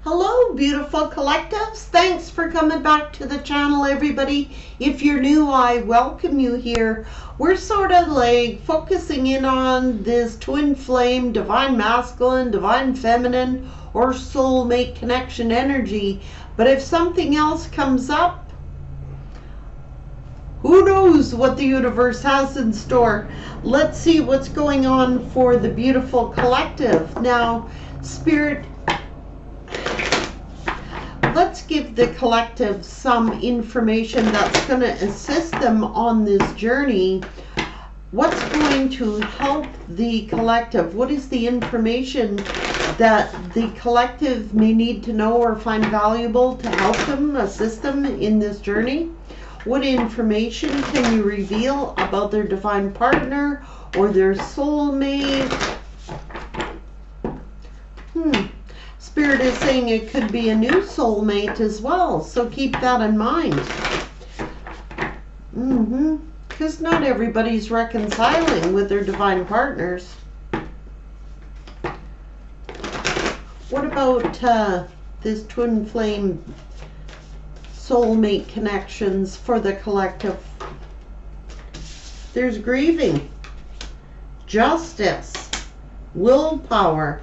Hello, beautiful collectives. Thanks for coming back to the channel, everybody. If you're new, I welcome you here. We're sort of like focusing in on this twin flame, divine masculine, divine feminine, or soulmate connection energy. But if something else comes up, who knows what the universe has in store. Let's see what's going on for the beautiful collective. Now, Spirit, let's give the collective some information that's going to assist them on this journey. What's going to help the collective? What is the information that the collective may need to know or find valuable to help them, assist them in this journey? What information can you reveal about their divine partner or their soulmate? Spirit is saying it could be a new soulmate as well, so keep that in mind. Because not everybody's reconciling with their divine partners. What about this twin flame soulmate connections for the collective? There's grieving, justice, willpower,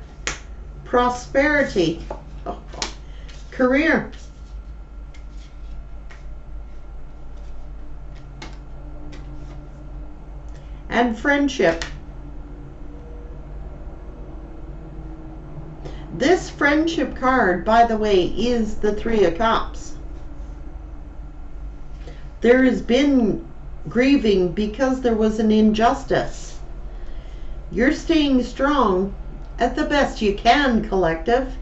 prosperity, career, and friendship. This friendship card, by the way, is the Three of Cups. There has been grieving because there was an injustice. You're staying strong at the best you can, collective.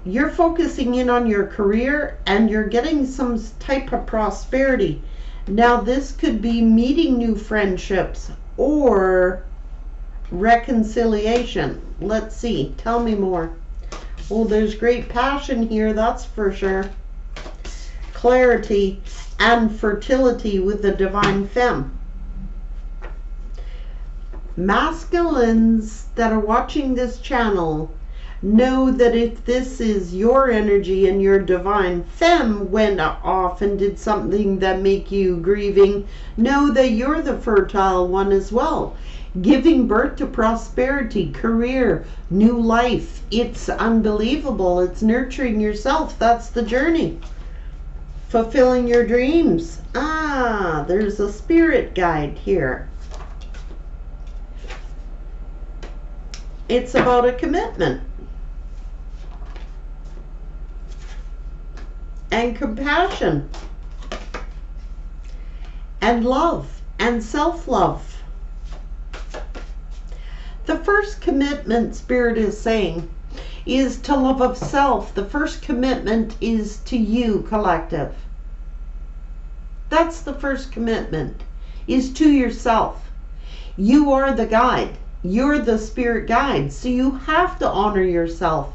You're focusing in on your career and you're getting some type of prosperity. Now, this could be meeting new friendships or reconciliation. Let's see. Tell me more. Oh, there's great passion here, that's for sure. Clarity and fertility with the divine femme. Masculines that are watching this channel know that if this is your energy and your divine femme went off and did something that make you grieving, know that you're the fertile one as well, giving birth to prosperity, career, new life. It's unbelievable. It's nurturing yourself. That's the journey. Fulfilling your dreams. There's a spirit guide here. It's about a commitment and compassion and love and self-love. The first commitment, Spirit is saying, is to love of self. The first commitment is to you, collective. That's the first commitment, is to yourself. You are the guide. You're the spirit guide, so you have to honor yourself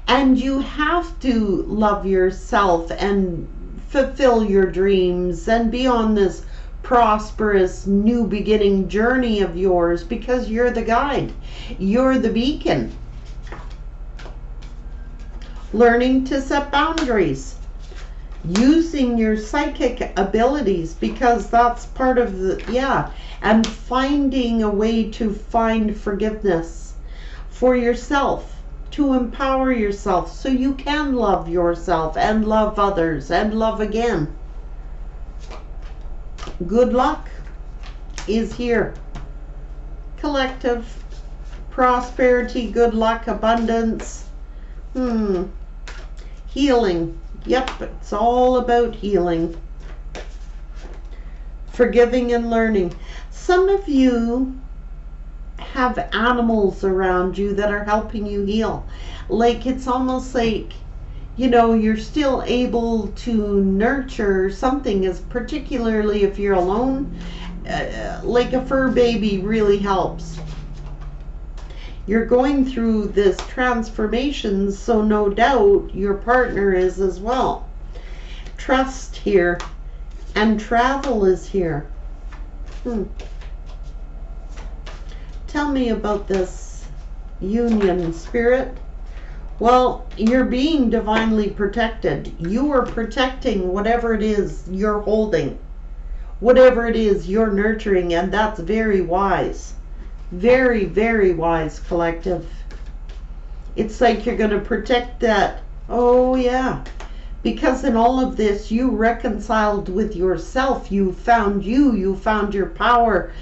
and you have to love yourself and fulfill your dreams and be on this prosperous new beginning journey of yours, because you're the guide. You're the beacon. Learning to set boundaries, using your psychic abilities, because that's part of the, and finding a way to find forgiveness for yourself, to empower yourself so you can love yourself and love others and love again. Good luck is here. Collective, prosperity, good luck, abundance, healing. Yep, it's all about healing. Forgiving and learning. Some of you have animals around you that are helping you heal. Like, it's almost like, you know, you're still able to nurture something, as particularly if you're alone. Like a fur baby really helps. You're going through this transformation, so no doubt your partner is as well. Trust here, and travel is here. Tell me about this union, Spirit. Well, you're being divinely protected. You are protecting whatever it is you're holding, whatever it is you're nurturing, and that's very wise. Very, very wise, collective. It's like you're going to protect that. Oh, yeah. Because in all of this, you reconciled with yourself. You found your power.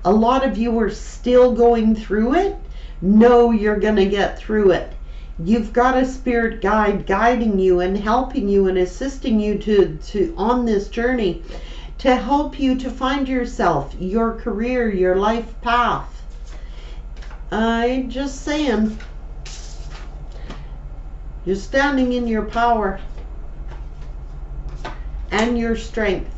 A lot of you are still going through it. No, you're going to get through it. You've got a spirit guide guiding you and helping you and assisting you to on this journey to help you to find yourself, your career, your life path. I'm just saying, you're standing in your power and your strength.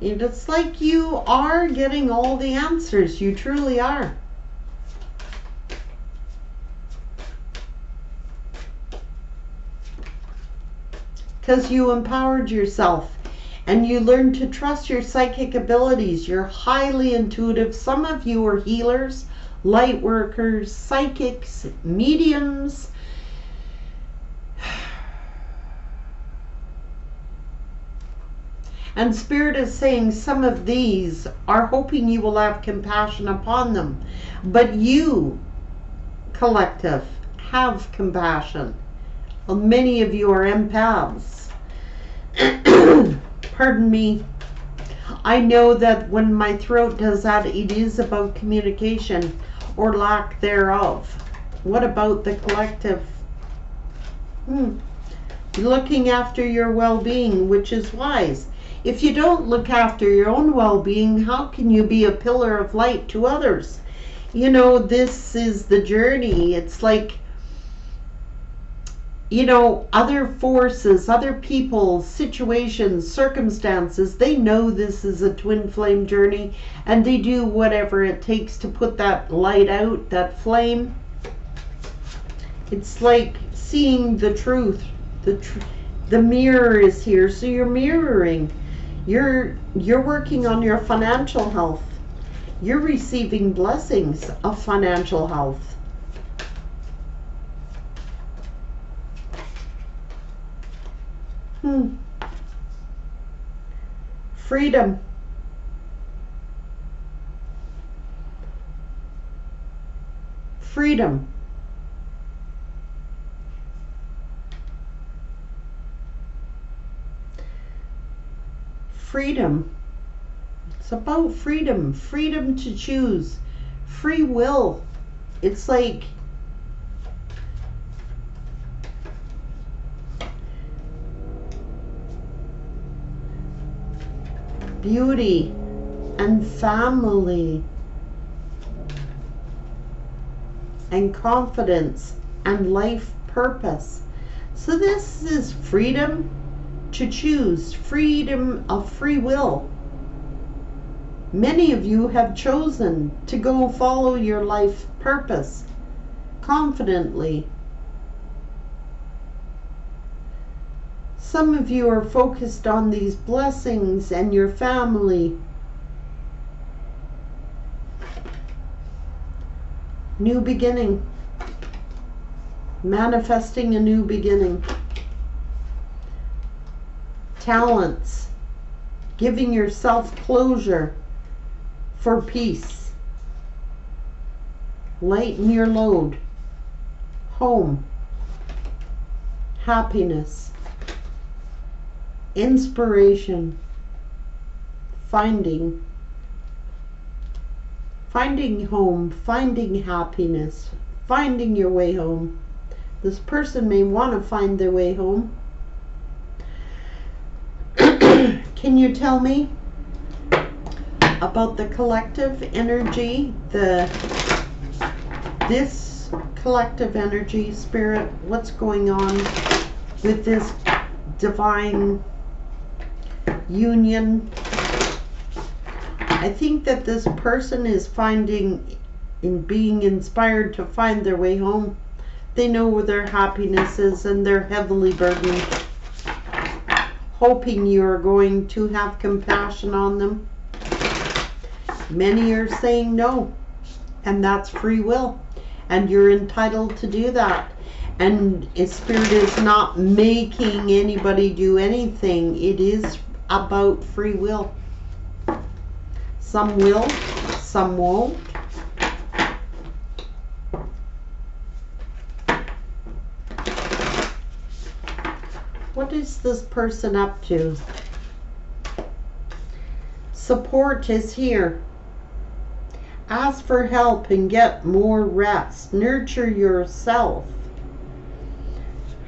It's like you are getting all the answers. You truly are. Because you empowered yourself and you learned to trust your psychic abilities. You're highly intuitive. Some of you are healers, light workers, psychics, mediums. And Spirit is saying some of these are hoping you will have compassion upon them. But you, collective, have compassion. Well, many of you are empaths. Pardon me. I know that when my throat does that, it is about communication or lack thereof. What about the collective? Looking after your well-being, which is wise. If you don't look after your own well-being, how can you be a pillar of light to others? You know, this is the journey. It's like, you know, other forces, other people, situations, circumstances, they know this is a twin flame journey and they do whatever it takes to put that light out, that flame. It's like seeing the truth. The mirror is here, so you're mirroring. You're working on your financial health. You're receiving blessings of financial health. Freedom. Freedom. Freedom. It's about freedom. Freedom to choose. Free will. It's like beauty and family and confidence and life purpose. So this is freedom to choose, freedom of free will. Many of you have chosen to go follow your life purpose confidently. Some of you are focused on these blessings and your family. New beginning. Manifesting a new beginning. Talents. Giving yourself closure for peace. Lighten your load. Home. Happiness. Inspiration. Finding home, finding happiness, finding your way home. This person may want to find their way home. Can you tell me about the collective energy, this collective energy, Spirit, what's going on with this divine union? I think that this person is finding in being inspired to find their way home. They know where their happiness is and they're heavily burdened, hoping you are going to have compassion on them. Many are saying no, and that's free will, and you're entitled to do that. And Spirit is not making anybody do anything. It is about free will. Some will, some won't. What is this person up to? Support is here. Ask for help and get more rest. Nurture yourself.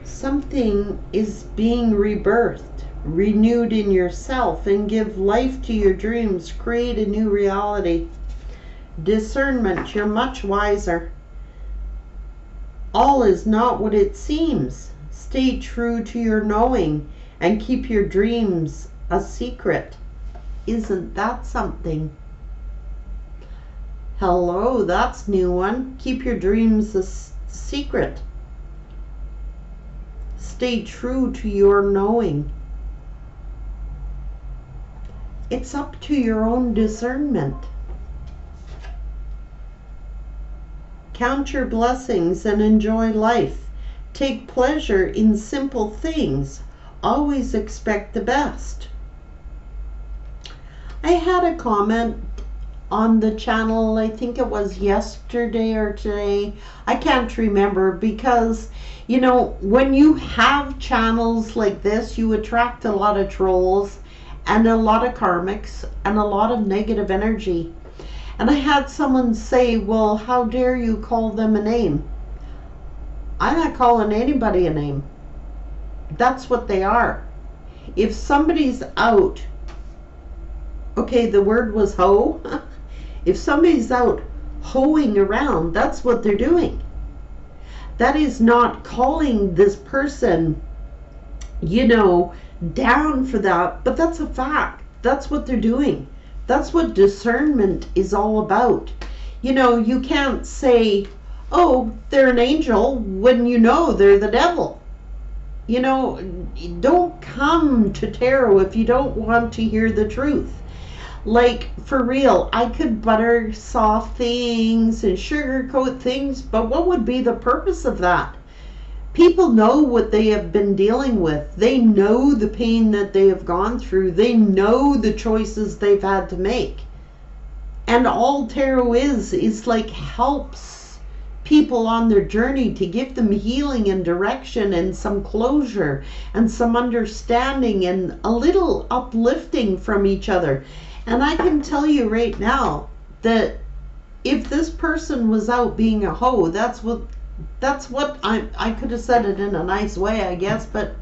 Something is being rebirthed, renewed in yourself, and give life to your dreams. Create a new reality. Discernment, you're much wiser. All is not what it seems. Stay true to your knowing and keep your dreams a secret. Isn't that something? Hello, that's a new one. Keep your dreams a secret. Stay true to your knowing. It's up to your own discernment. Count your blessings and enjoy life. Take pleasure in simple things. Always expect the best. I had a comment on the channel, I think it was yesterday or today. I can't remember, because you know, when you have channels like this, you attract a lot of trolls and a lot of karmics and a lot of negative energy. And I had someone say, well, how dare you call them a name? I'm not calling anybody a name. That's what they are. If somebody's out, okay, the word was hoe. If somebody's out hoeing around, that's what they're doing. That is not calling this person, you know, down for that, but that's a fact. That's what they're doing. That's what discernment is all about. You know, you can't say, oh, they're an angel, when you know they're the devil. You know, don't come to tarot if you don't want to hear the truth. Like, for real, I could butter soft things and sugarcoat things, but what would be the purpose of that? People know what they have been dealing with. They know the pain that they have gone through. They know the choices they've had to make. And all tarot is like helps people on their journey, to give them healing and direction and some closure and some understanding and a little uplifting from each other. And I can tell you right now that if this person was out being a hoe, that's what I could have said it in a nice way, I guess, but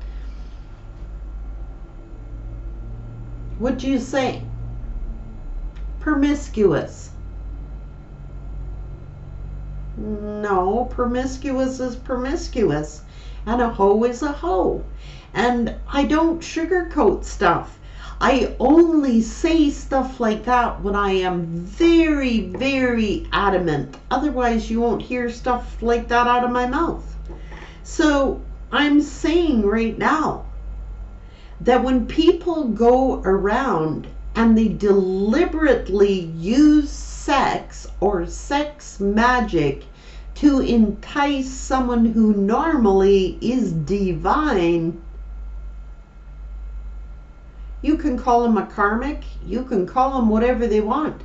what do you say? Promiscuous. No, promiscuous is promiscuous, and a hoe is a hoe. And I don't sugarcoat stuff. I only say stuff like that when I am very, very adamant. Otherwise, you won't hear stuff like that out of my mouth. So I'm saying right now that when people go around and they deliberately use sex or sex magic to entice someone who normally is divine, you can call them a karmic, you can call them whatever they want.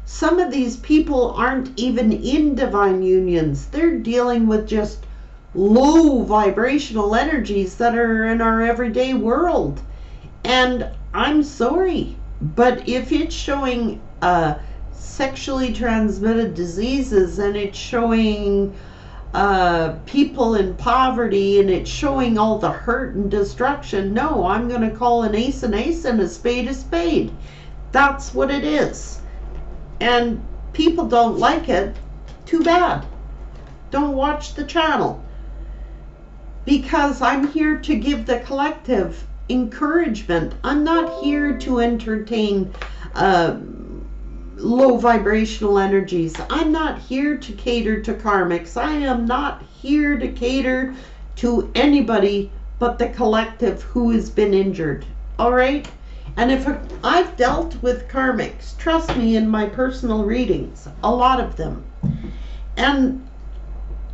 Some of these people aren't even in divine unions. They're dealing with just low vibrational energies that are in our everyday world. And I'm sorry, but if it's showing sexually transmitted diseases, and it's showing people in poverty, and it's showing all the hurt and destruction, no, I'm going to call an ace and a spade. That's what it is. And people don't like it. Too bad. Don't watch the channel, because I'm here to give the collective encouragement. I'm not here to entertain low vibrational energies. I'm not here to cater to karmics. I am not here to cater to anybody but the collective who has been injured. All right? And if I've dealt with karmics, trust me, in my personal readings, a lot of them. And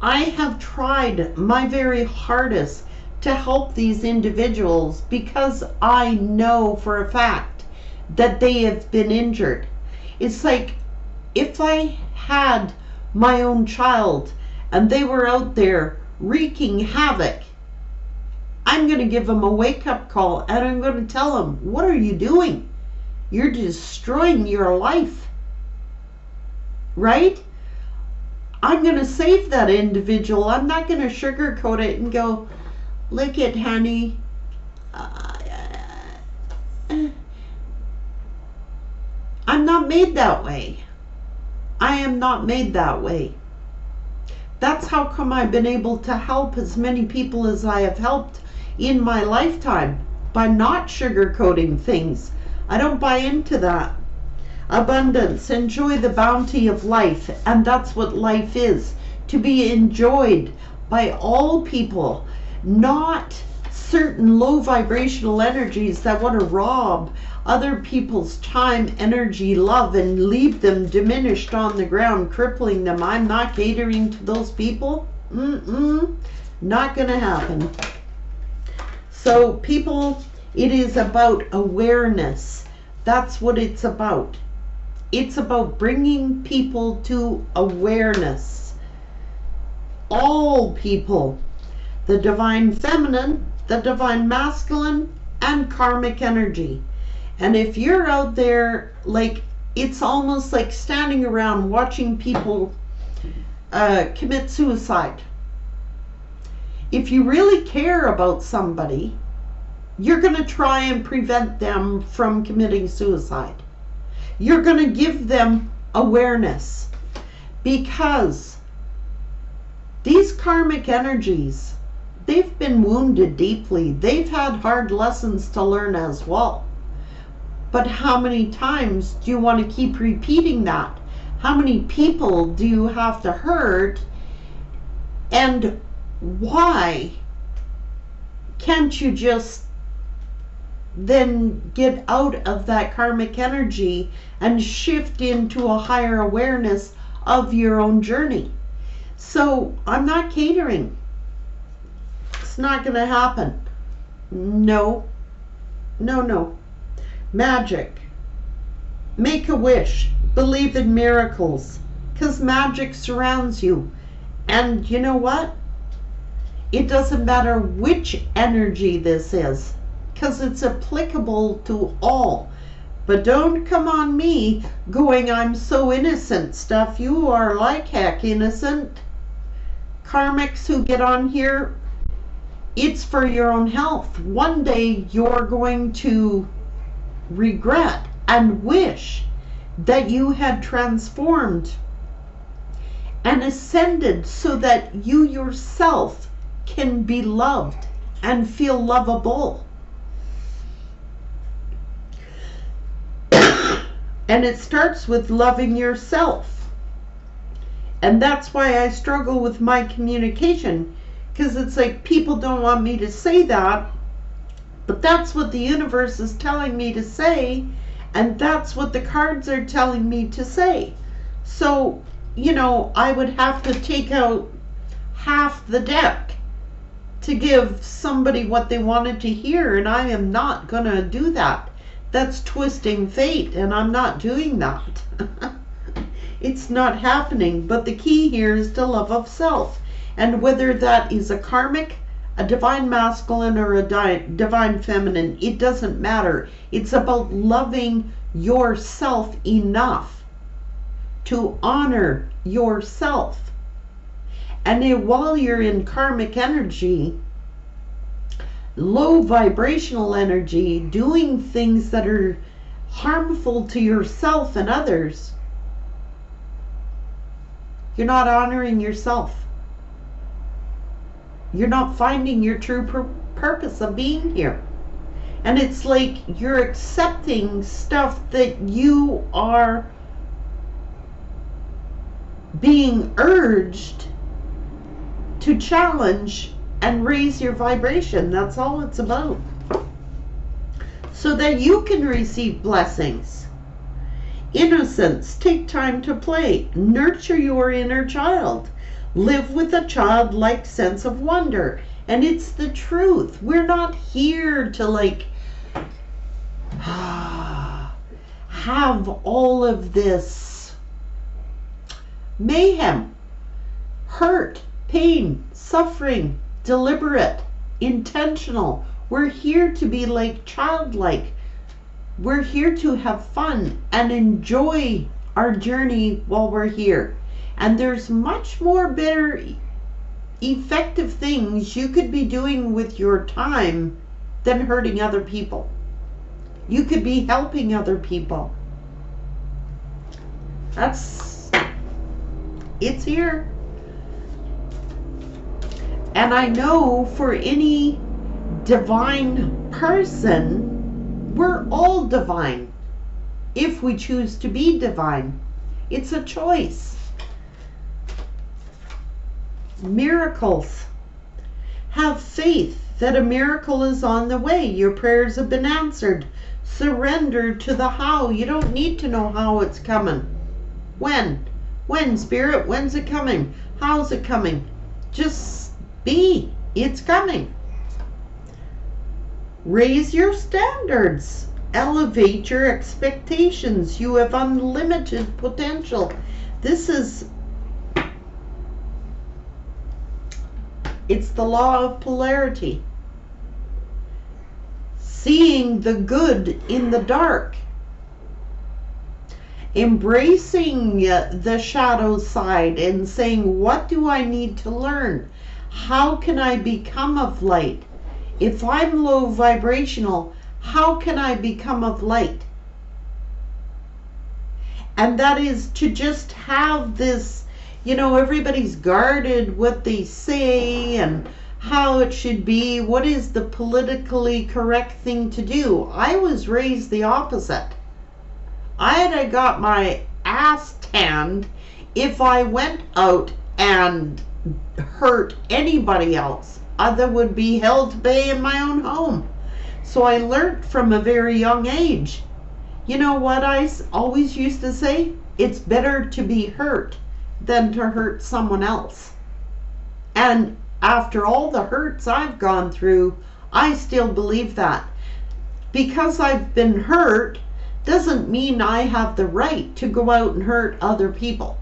I have tried my very hardest to help these individuals because I know for a fact that they have been injured. It's like if I had my own child and they were out there wreaking havoc, I'm going to give them a wake-up call and I'm going to tell them, what are you doing? You're destroying your life, right? I'm going to save that individual. I'm not going to sugarcoat it and go, look it, honey. I'm not made that way. I am not made that way. That's how come I've been able to help as many people as I have helped in my lifetime, by not sugarcoating things. I don't buy into that. Abundance, enjoy the bounty of life, and that's what life is, to be enjoyed by all people, not certain low vibrational energies that want to rob other people's time, energy, love, and leave them diminished on the ground, crippling them. I'm not catering to those people. Not gonna happen. So people, it is about awareness. That's what it's about. It's about bringing people to awareness. All people. The divine feminine, the divine masculine, and karmic energy. And if you're out there, like, it's almost like standing around watching people commit suicide. If you really care about somebody, you're going to try and prevent them from committing suicide. You're going to give them awareness, because these karmic energies, they've been wounded deeply. They've had hard lessons to learn as well. But how many times do you want to keep repeating that? How many people do you have to hurt? And why can't you just then get out of that karmic energy and shift into a higher awareness of your own journey? So I'm not catering. It's not going to happen. No. Magic. Make a wish. Believe in miracles, because magic surrounds you. And you know what? It doesn't matter which energy this is, because it's applicable to all. But don't come on me going, I'm so innocent stuff. You are like heck innocent. Karmics who get on here, it's for your own health. One day you're going to regret and wish that you had transformed and ascended so that you yourself can be loved and feel lovable. And it starts with loving yourself. And that's why I struggle with my communication, because it's like people don't want me to say that, but that's what the universe is telling me to say, and that's what the cards are telling me to say. So, you know, I would have to take out half the deck to give somebody what they wanted to hear, and I am not going to do that. That's twisting fate, and I'm not doing that. It's not happening. But the key here is to love of self. And whether that is a karmic, a divine masculine, or a divine feminine, it doesn't matter. It's about loving yourself enough to honor yourself. And while you're in karmic energy, low vibrational energy, doing things that are harmful to yourself and others, you're not honoring yourself. You're not finding your true purpose of being here. And it's like you're accepting stuff that you are being urged to challenge and raise your vibration. That's all it's about. so that you can receive blessings. Innocence, take time to play. Nurture your inner child. Live with a childlike sense of wonder. And it's the truth. We're not here to like have all of this mayhem, hurt, pain, suffering, deliberate, intentional. We're here to be like childlike. We're here to have fun and enjoy our journey while we're here. And there's much more better, effective things you could be doing with your time than hurting other people. You could be helping other people. It's here. And I know for any divine person, we're all divine if we choose to be divine. It's a choice. Miracles. Have faith that a miracle is on the way. Your prayers have been answered. Surrender to the how. You don't need to know how it's coming. When? When, Spirit? When's it coming? How's it coming? Just be. It's coming. Raise your standards. Elevate your expectations. You have unlimited potential. It's the law of polarity. Seeing the good in the dark. Embracing the shadow side and saying, what do I need to learn? How can I become of light? If I'm low vibrational, how can I become of light? And that is to just have this, everybody's guarded what they say and how it should be. What is the politically correct thing to do? I was raised the opposite. I'd have got my ass tanned if I went out and hurt anybody else. Other would be held to bay in my own home. So I learned from a very young age. You know what I always used to say? It's better to be hurt than to hurt someone else. And after all the hurts I've gone through, I still believe that. Because I've been hurt doesn't mean I have the right to go out and hurt other people.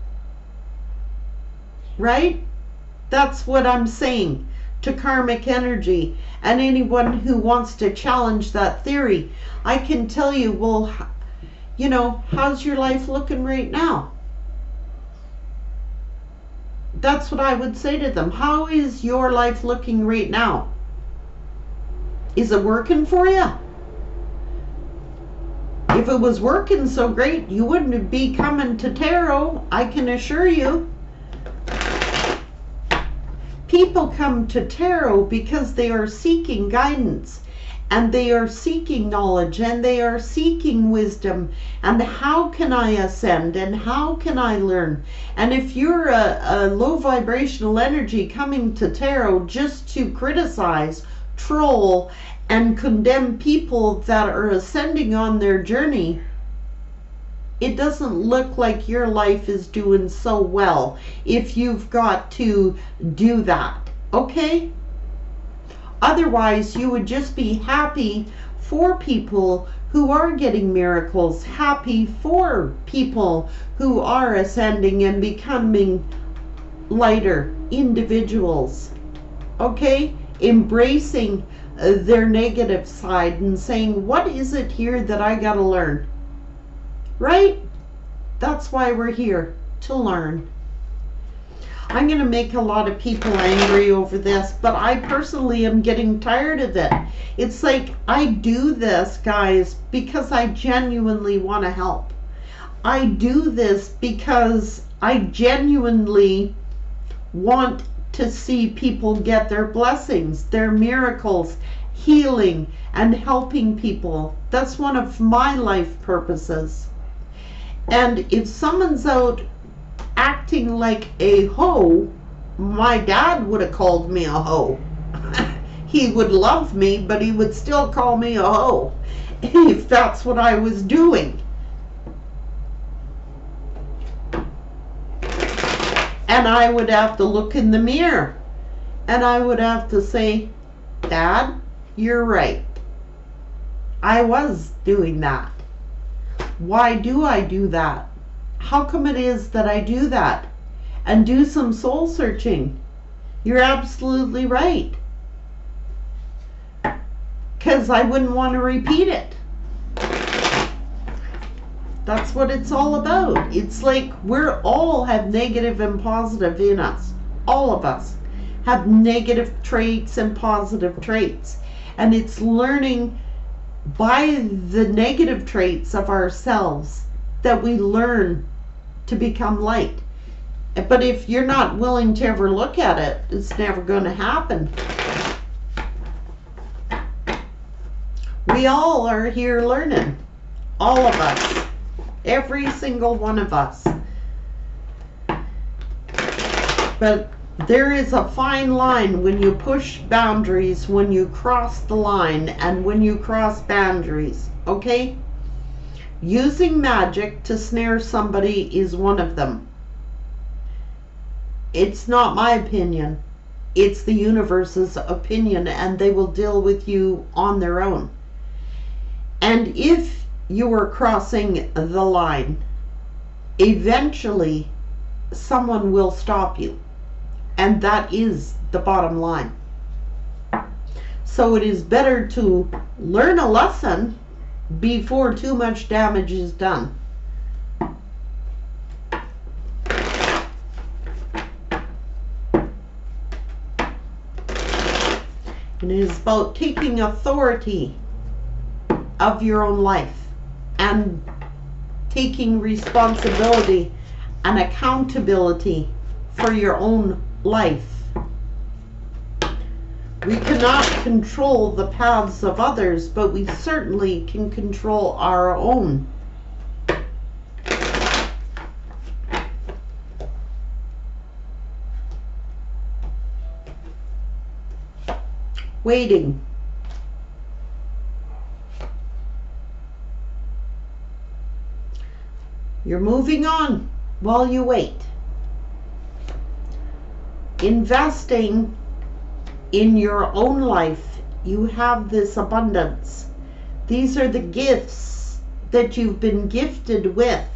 Right? That's what I'm saying to karmic energy and anyone who wants to challenge that theory. I can tell you, well, how's your life looking right now? That's what I would say to them. How is your life looking right now? Is it working for you? If it was working so great, you wouldn't be coming to tarot, I can assure you. People come to tarot because they are seeking guidance, and they are seeking knowledge, and they are seeking wisdom, and how can I ascend, and how can I learn? And if you're a low vibrational energy coming to tarot just to criticize, troll, and condemn people that are ascending on their journey, it doesn't look like your life is doing so well if you've got to do that, okay? Otherwise, you would just be happy for people who are getting miracles, happy for people who are ascending and becoming lighter individuals, okay? Embracing their negative side and saying, what is it here that I gotta learn? Right? That's why we're here, to learn. I'm going to make a lot of people angry over this, but I personally am getting tired of it. It's like, I do this, guys, because I genuinely want to help. I do this because I genuinely want to see people get their blessings, their miracles, healing, and helping people. That's one of my life purposes. And if someone's out acting like a hoe, my dad would have called me a hoe. He would love me, but he would still call me a hoe. if that's what I was doing. And I would have to look in the mirror and I would have to say, Dad, you're right. I was doing that. Why do I do that? How come it is that I do that? And do some soul searching. You're absolutely right. Because I wouldn't want to repeat it. That's what it's all about. It's like we're all have negative and positive in us. All of us have negative traits and positive traits. And it's learning by the negative traits of ourselves that we learn to become light. But if you're not willing to ever look at it, it's never going to happen. We all are here learning. All of us. Every single one of us. But there is a fine line when you push boundaries, when you cross the line, and when you cross boundaries. Okay? Using magic to snare somebody is one of them. It's not my opinion. It's the universe's opinion, and they will deal with you on their own. And if you are crossing the line, eventually someone will stop you. And that is the bottom line. So it is better to learn a lesson before too much damage is done. It is about taking authority of your own life and taking responsibility and accountability for your own life. We cannot control the paths of others, but we certainly can control our own. Waiting. You're moving on while you wait. Investing in your own life. You have this abundance. These are the gifts that you've been gifted with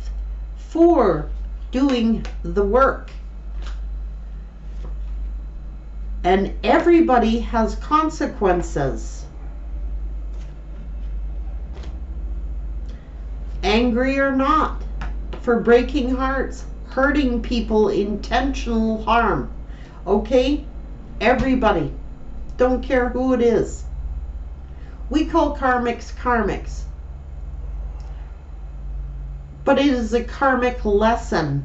for doing the work. And everybody has consequences. Angry or not, for breaking hearts, hurting people, intentional harm. Okay? Everybody. Don't care who it is. We call karmics karmics. But it is a karmic lesson.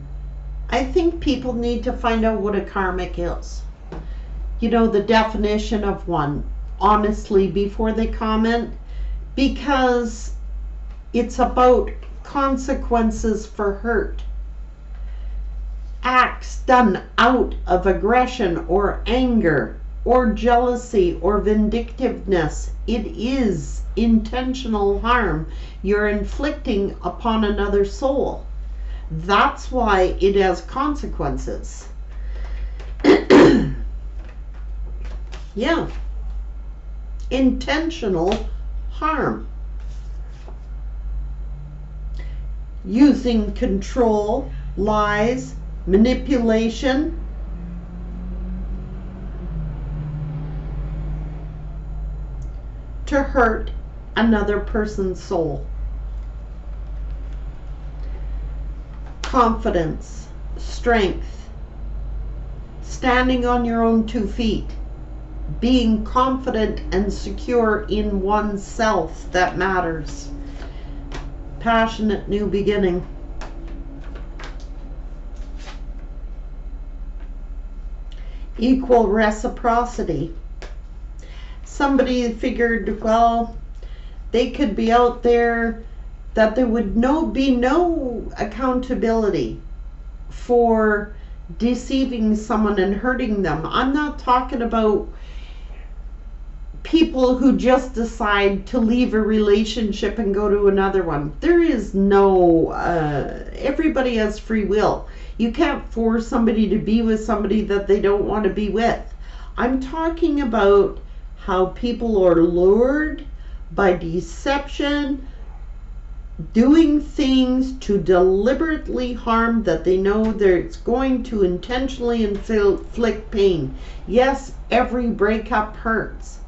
I think people need to find out what a karmic is. You know, the definition of one, honestly, before they comment, because it's about consequences for hurt. Acts done out of aggression or anger or jealousy or vindictiveness. It is intentional harm you're inflicting upon another soul. That's why it has consequences. Yeah. Intentional harm. Using control, lies, manipulation, to hurt another person's soul. Confidence, strength, standing on your own 2 feet, being confident and secure in oneself, that matters. Passionate new beginning. Equal reciprocity. Somebody figured, well, they could be out there, that there would be no accountability for deceiving someone and hurting them. I'm not talking about people who just decide to leave a relationship and go to another one. There is no, everybody has free will. You can't force somebody to be with somebody that they don't want to be with. I'm talking about how people are lured by deception, doing things to deliberately harm that they know it's going to intentionally inflict pain. Yes, every breakup hurts.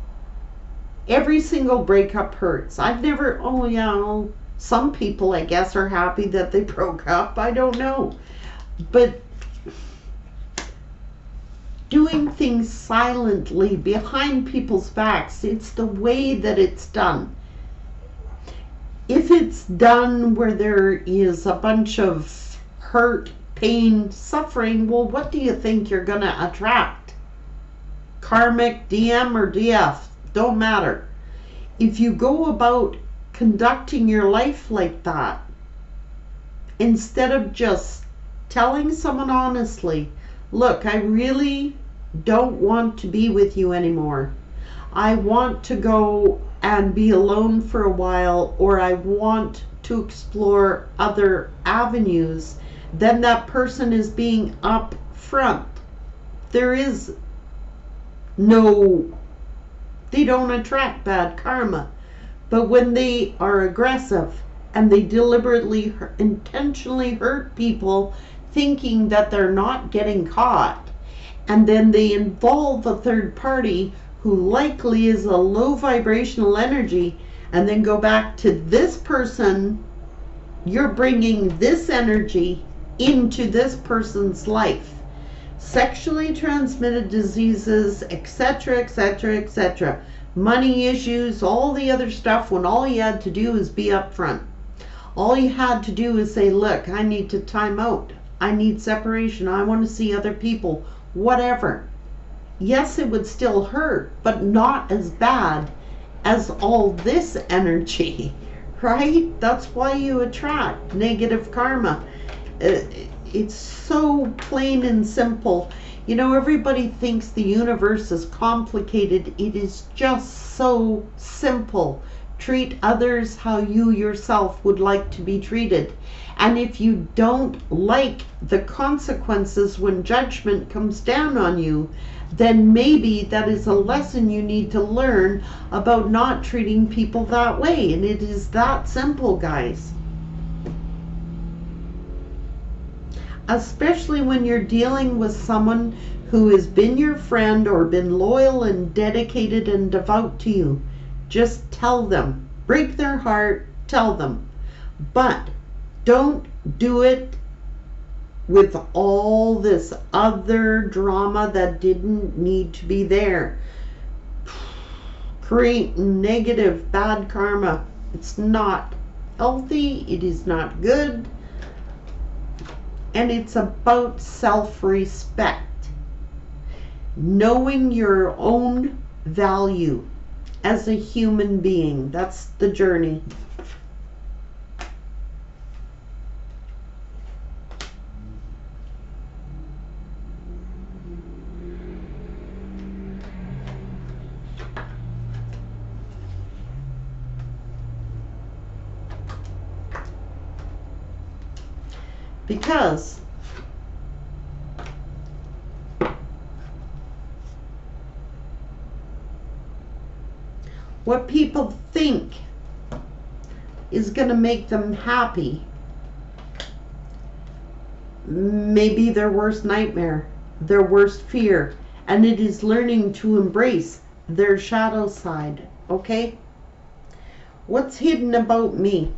Every single breakup hurts. I've never, oh yeah, some people I guess are happy that they broke up. I don't know. But doing things silently behind people's backs, it's the way that it's done. If it's done where there is a bunch of hurt, pain, suffering, well, what do you think you're going to attract? Karmic, DM, or DF? Don't matter. If you go about conducting your life like that, instead of just telling someone honestly, look, I really don't want to be with you anymore. I want to go and be alone for a while, or I want to explore other avenues, then that person is being upfront. There is no, they don't attract bad karma. But when they are aggressive and they deliberately, intentionally hurt people thinking that they're not getting caught, and then they involve a third party who likely is a low vibrational energy, and then go back to this person, you're bringing this energy into this person's life. Sexually transmitted diseases, etc., etc., etc., money issues, all the other stuff, when all you had to do is be upfront. All you had to do is say, look, I need to time out. I need separation. I want to see other people. Whatever. Yes, it would still hurt, but not as bad as all this energy, right? That's why you attract negative karma. It's so plain and simple. You know, everybody thinks the universe is complicated. It is just so simple. Treat others how you yourself would like to be treated. And if you don't like the consequences when judgment comes down on you, then maybe that is a lesson you need to learn about not treating people that way. And it is that simple, guys. Especially when you're dealing with someone who has been your friend or been loyal and dedicated and devout to you. Just tell them. Break their heart, tell them. But don't do it with all this other drama that didn't need to be there. Create negative, bad karma. It's not healthy. It is not good. And it's about self-respect. Knowing your own value as a human being. That's the journey. Because what people think is going to make them happy may be their worst nightmare, their worst fear, and it is learning to embrace their shadow side, okay? What's hidden about me?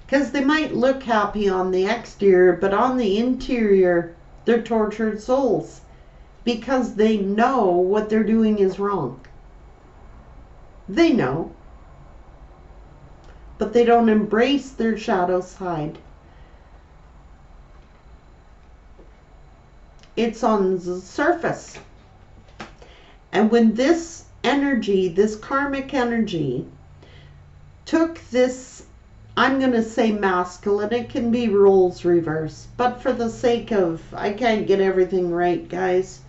Because they might look happy on the exterior, but on the interior, they're tortured souls. Because they know what they're doing is wrong. They know. But they don't embrace their shadow side. It's on the surface. And when this energy, this karmic energy, took this, I'm going to say masculine, it can be roles reversed, but for the sake of, I can't get everything right, guys.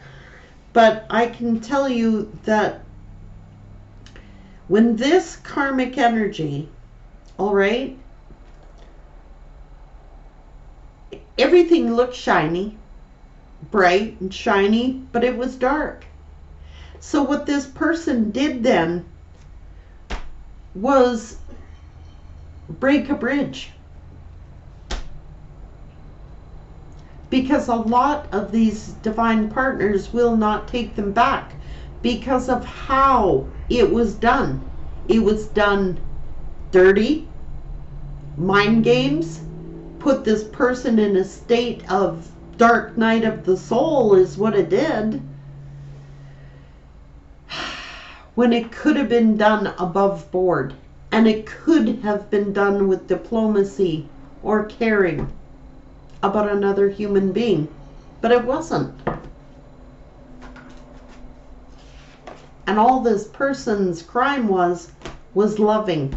But I can tell you that when this karmic energy, all right, everything looked shiny, bright and shiny, but it was dark. So what this person did then was break a bridge. Because a lot of these divine partners will not take them back because of how it was done. It was done dirty, mind games, put this person in a state of dark night of the soul is what it did. When it could have been done above board, and it could have been done with diplomacy or caring about another human being, but it wasn't. And all this person's crime was loving.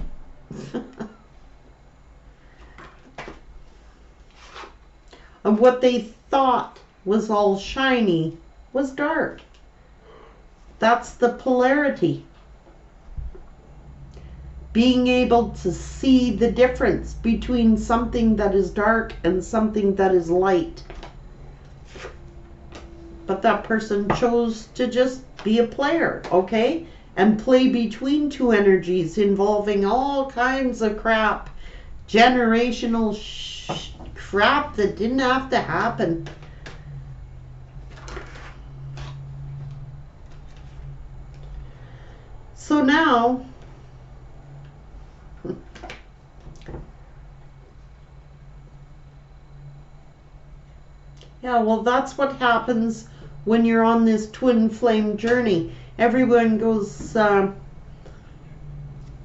And what they thought was all shiny was dark. That's the polarity. Being able to see the difference between something that is dark and something that is light. But that person chose to just be a player, okay? And play between two energies involving all kinds of crap. Generational crap that didn't have to happen. So now, yeah, well, that's what happens when you're on this twin flame journey. Everyone goes,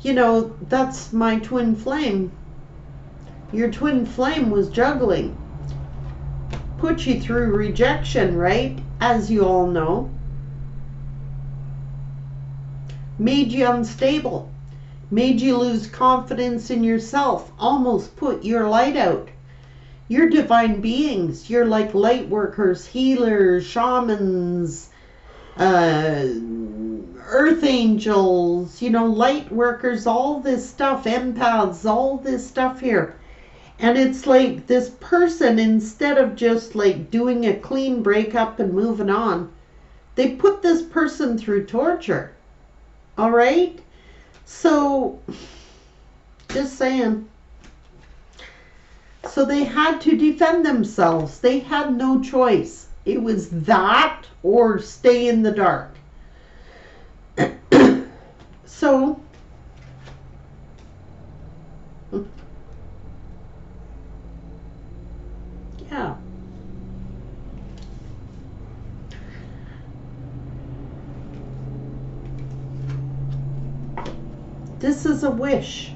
you know, that's my twin flame. Your twin flame was juggling. Put you through rejection, right? As you all know. Made you unstable. Made you lose confidence in yourself. Almost put your light out. You're divine beings. You're like light workers, healers, shamans, earth angels, you know, light workers, all this stuff, empaths, all this stuff here. And it's like this person, instead of just like doing a clean breakup and moving on, they put this person through torture. All right? So, just saying. So they had to defend themselves. They had no choice. It was that or stay in the dark. So, yeah. This is a wish.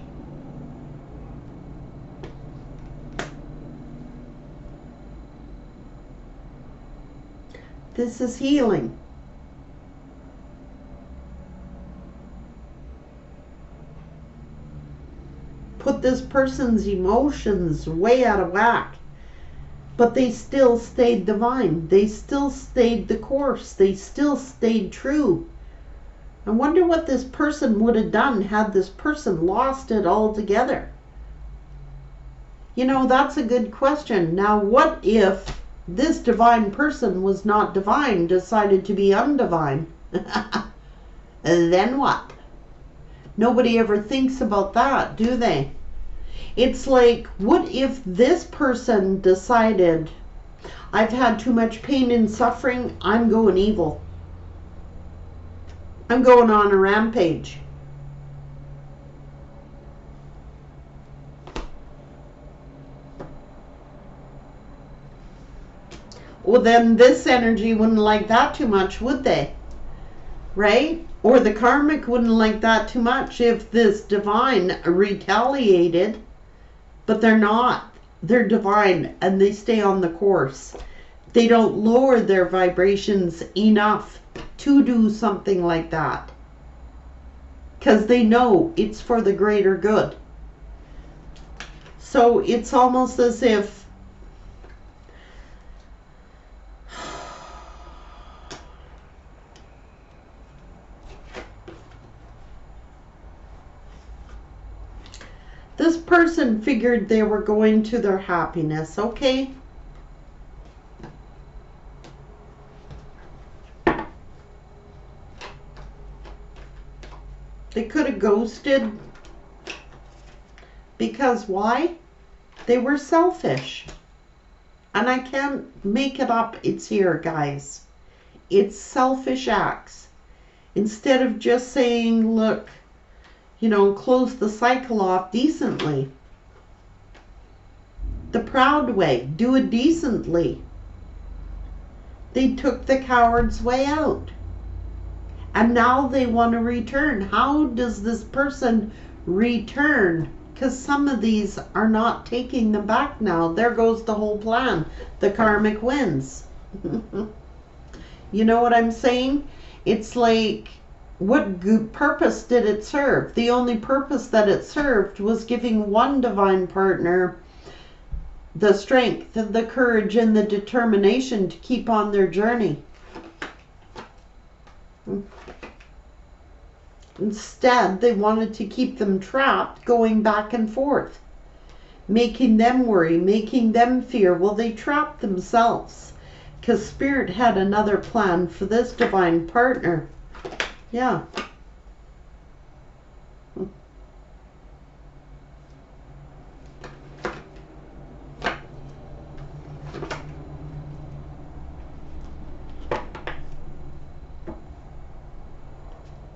This is healing. Put this person's emotions way out of whack. But they still stayed divine. They still stayed the course. They still stayed true. I wonder what this person would have done had this person lost it altogether. You know, that's a good question. Now, what if this divine person was not divine, decided to be undivine? Then what? Nobody ever thinks about that, do they? It's like, what if this person decided, I've had too much pain and suffering, I'm going evil. I'm going on a rampage. Well, then this energy wouldn't like that too much, would they? Right? Or the karmic wouldn't like that too much if this divine retaliated. But they're not. They're divine and they stay on the course. They don't lower their vibrations enough to do something like that. Because they know it's for the greater good. So it's almost as if This person figured they were going to their happiness, okay? They could have ghosted. Because why? They were selfish. And I can't make it up. It's here, guys. It's selfish acts. Instead of just saying, look, you know, close the cycle off decently. The proud way. Do it decently. They took the coward's way out. And now they want to return. How does this person return? Because some of these are not taking them back now. There goes the whole plan. The karmic wins. You know what I'm saying? It's like, what purpose did it serve? The only purpose that it served was giving one divine partner the strength, the courage, and the determination to keep on their journey. Instead, they wanted to keep them trapped, going back and forth, making them worry, making them fear. Well, they trapped themselves because Spirit had another plan for this divine partner. Yeah.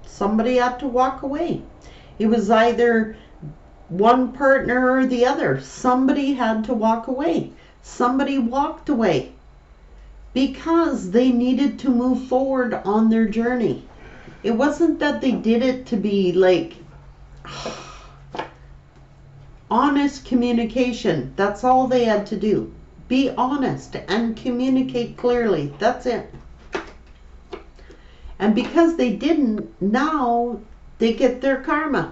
Somebody had to walk away. It was either one partner or the other. Somebody had to walk away. Somebody walked away because they needed to move forward on their journey. It wasn't that they did it to be like honest communication. That's all they had to do. Be honest and communicate clearly. That's it. And because they didn't, now they get their karma.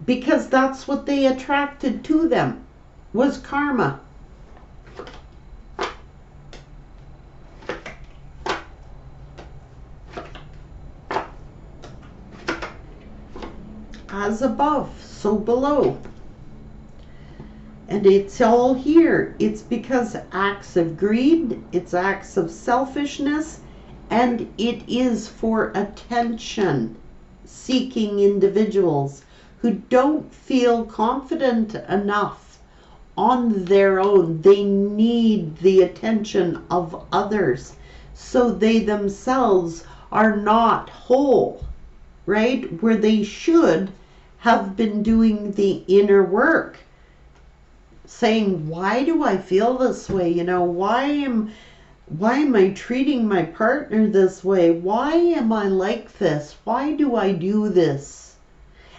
Because that's what they attracted to them, was karma. As above, so below. And it's all here. It's because acts of greed, it's acts of selfishness, and it is for attention seeking individuals who don't feel confident enough on their own. They need the attention of others, so they themselves are not whole, right? Where they should have been doing the inner work, saying, why do I feel this way? You know, why am I treating my partner this way? Why am I like this? Why do I do this?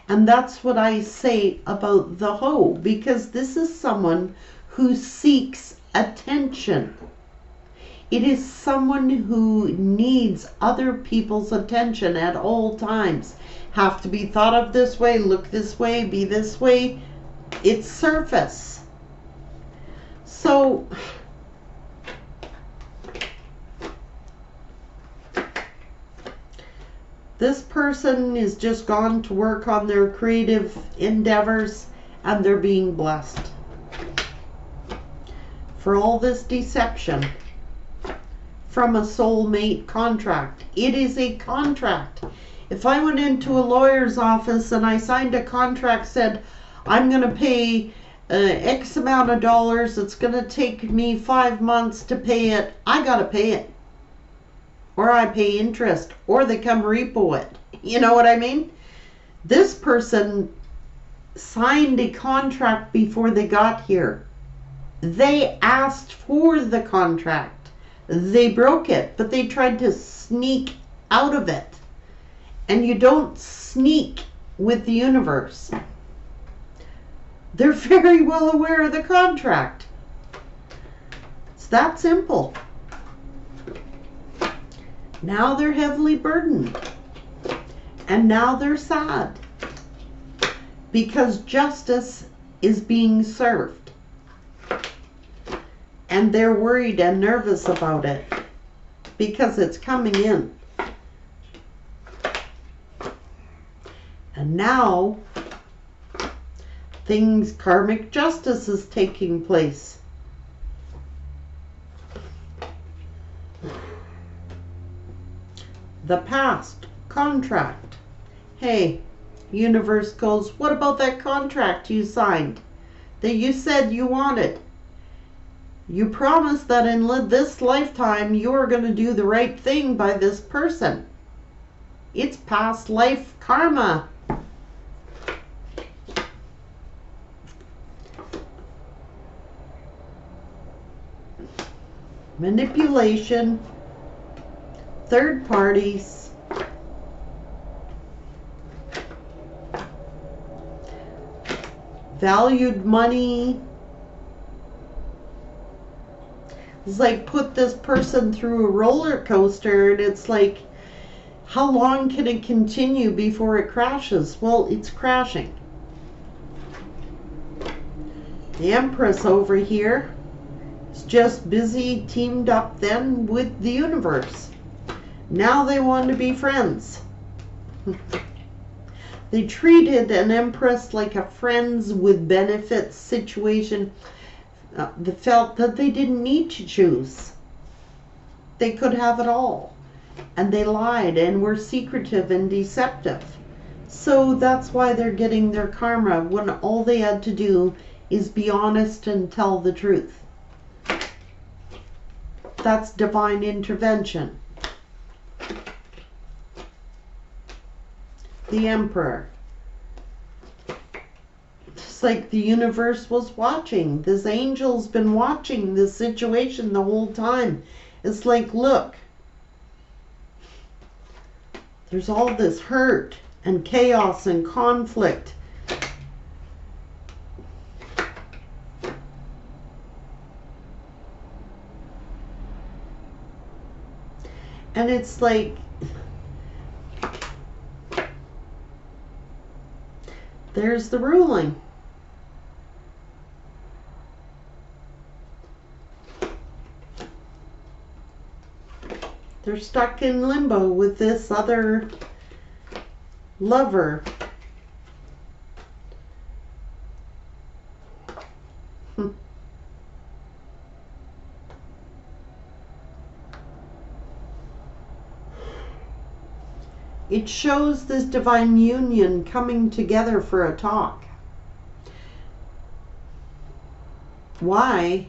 And that's what I say about the hoe, because this is someone who seeks attention. It is someone who needs other people's attention at all times. Have to be thought of this way, look this way, be this way. It's surface. So this person is just gone to work on their creative endeavors, and they're being blessed. For all this deception from a soulmate contract. It is a contract. If I went into a lawyer's office and I signed a contract, said, I'm going to pay X amount of dollars, it's going to take me 5 months to pay it, I got to pay it. Or I pay interest, or they come repo it. You know what I mean? This person signed a contract before they got here. They asked for the contract. They broke it, but they tried to sneak out of it. And you don't sneak with the universe. They're very well aware of the contract. It's that simple. Now they're heavily burdened. And now they're sad. Because justice is being served. And they're worried and nervous about it. Because it's coming in. And now Things, karmic justice is taking place. The past, contract. Hey, universe goes, what about that contract you signed? That you said you wanted? You promised that in this lifetime you are going to do the right thing by this person. It's past life karma. Manipulation, third parties, valued money. It's like put this person through a roller coaster and it's like, how long can it continue before it crashes? Well, it's crashing. The Empress over here is just busy, teamed up then with the universe. Now they want to be friends. They treated an Empress like a friends with benefits situation. They felt that they didn't need to choose. They could have it all. And they lied and were secretive and deceptive. So that's why they're getting their karma when all they had to do is be honest and tell the truth. That's divine intervention. The Emperor. It's like the universe was watching. This angel's been watching this situation the whole time. It's like, look, there's all this hurt and chaos and conflict. And it's like, there's the ruling. They're stuck in limbo with this other lover. It shows this divine union coming together for a talk. Why?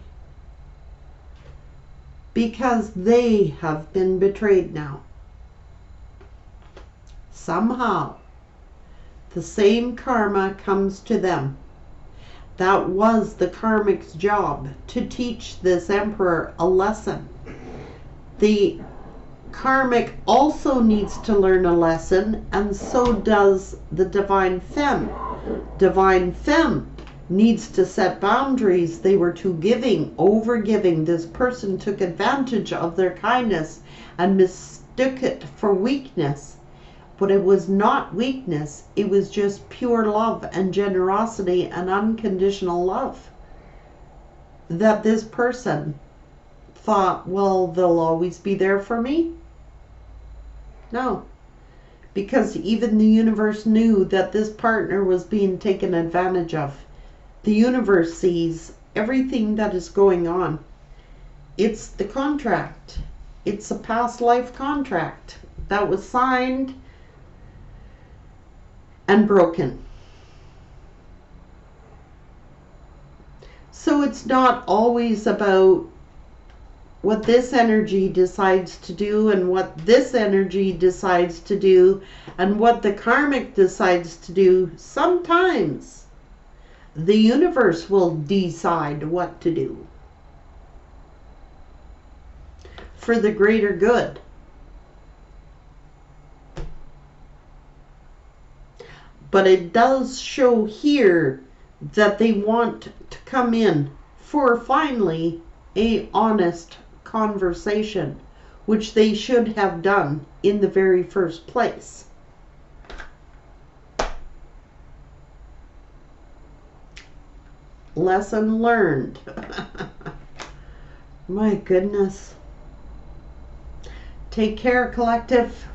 Because they have been betrayed now. Somehow, the same karma comes to them. That was the karmic's job, to teach this emperor a lesson. The karmic also needs to learn a lesson, and so does the divine femme. Divine femme needs to set boundaries. They were too giving, over giving. This person took advantage of their kindness and mistook it for weakness. But it was not weakness. It was just pure love and generosity and unconditional love. That this person thought, well, they'll always be there for me. No. Because even the universe knew that this partner was being taken advantage of. The universe sees everything that is going on. It's the contract. It's a past life contract that was signed and broken. So it's not always about what this energy decides to do and what this energy decides to do and what the karmic decides to do. Sometimes the universe will decide what to do for the greater good. But it does show here that they want to come in for finally a honest conversation, which they should have done in the very first place. Lesson learned. My goodness. Take care, collective.